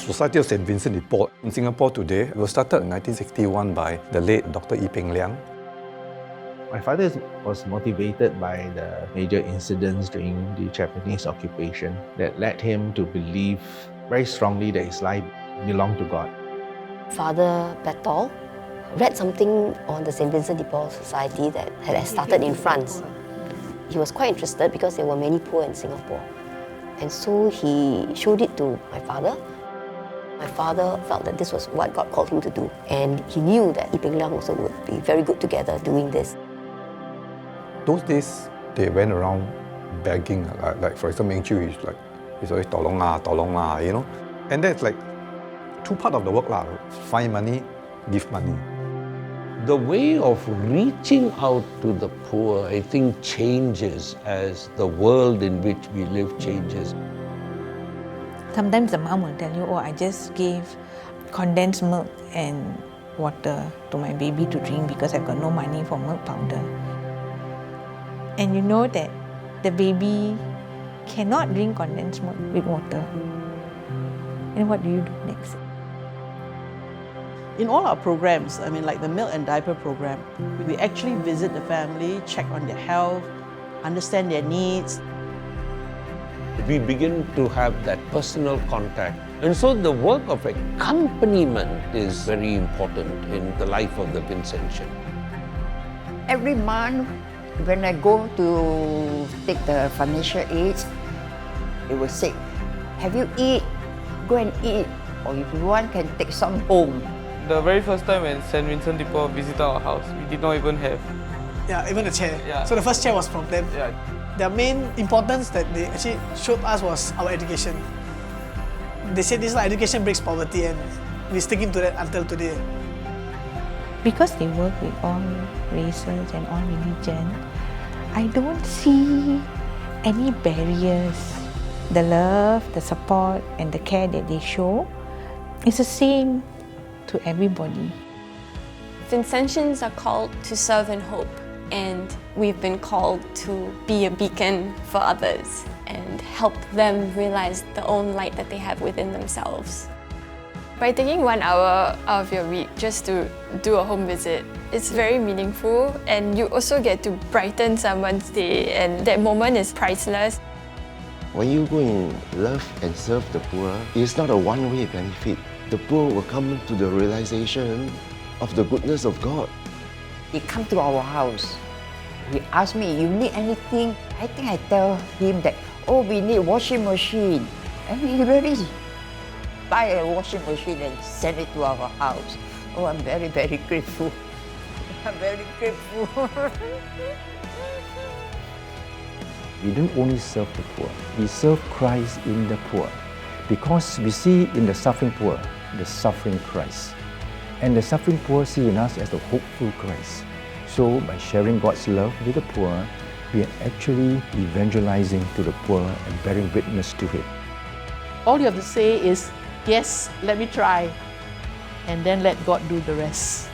Society of St. Vincent de Paul in Singapore today was started in 1961 by the late Dr. Yi Peng Liang. My father was motivated by the major incidents during the Japanese occupation that led him to believe very strongly that his life belonged to God. Father Paul read something on the St. Vincent de Paul Society that had started in France. He was quite interested because there were many poor in Singapore. And so he showed it to my father. My father felt that this was what God called him to do. And he knew that Yi Peng Liang also would be very good together doing this. Those days, they went around begging, like for example, Meng Chu is like, he's always tolong lah, you know. And that's like two parts of the work lah. Find money, give money. The way of reaching out to the poor, I think, changes as the world in which we live changes. Sometimes the mom will tell you, oh, I just gave condensed milk and water to my baby to drink because I've got no money for milk powder. And you know that the baby cannot drink condensed milk with water. And what do you do next? In all our programs, like the milk and diaper program, we actually visit the family, check on their health, understand their needs. We begin to have that personal contact. And so the work of accompaniment is very important in the life of the Vincentian. Every month, when I go to take the financial aid, they will say, have you eat? Go and eat. Or if you want, can take some home. The very first time when St. Vincent de Paul visited our house, we did not even have. Yeah, even a chair. Yeah. So the first chair was from them. Yeah. The main importance that they actually showed us was our education. They said this education breaks poverty, and we're sticking to that until today. Because they work with all races and all religions, I don't see any barriers. The love, the support and the care that they show is the same to everybody. Vincentians are called to serve in hope, and we've been called to be a beacon for others and help them realize the own light that they have within themselves. By taking 1 hour out of your week just to do a home visit, it's very meaningful, and you also get to brighten someone's day, and that moment is priceless. When you go and love and serve the poor, it's not a one-way benefit. The poor will come to the realization of the goodness of God. He come to our house. He asked me, you need anything? I think I tell him that, oh, we need washing machine. And he really buy a washing machine and send it to our house. Oh, I'm very, very grateful. I'm very grateful. We don't only serve the poor, we serve Christ in the poor. Because we see in the suffering poor, the suffering Christ. And the suffering poor see in us as the hopeful Christ. So by sharing God's love with the poor, we are actually evangelizing to the poor and bearing witness to it. All you have to say is, yes, let me try, and then let God do the rest.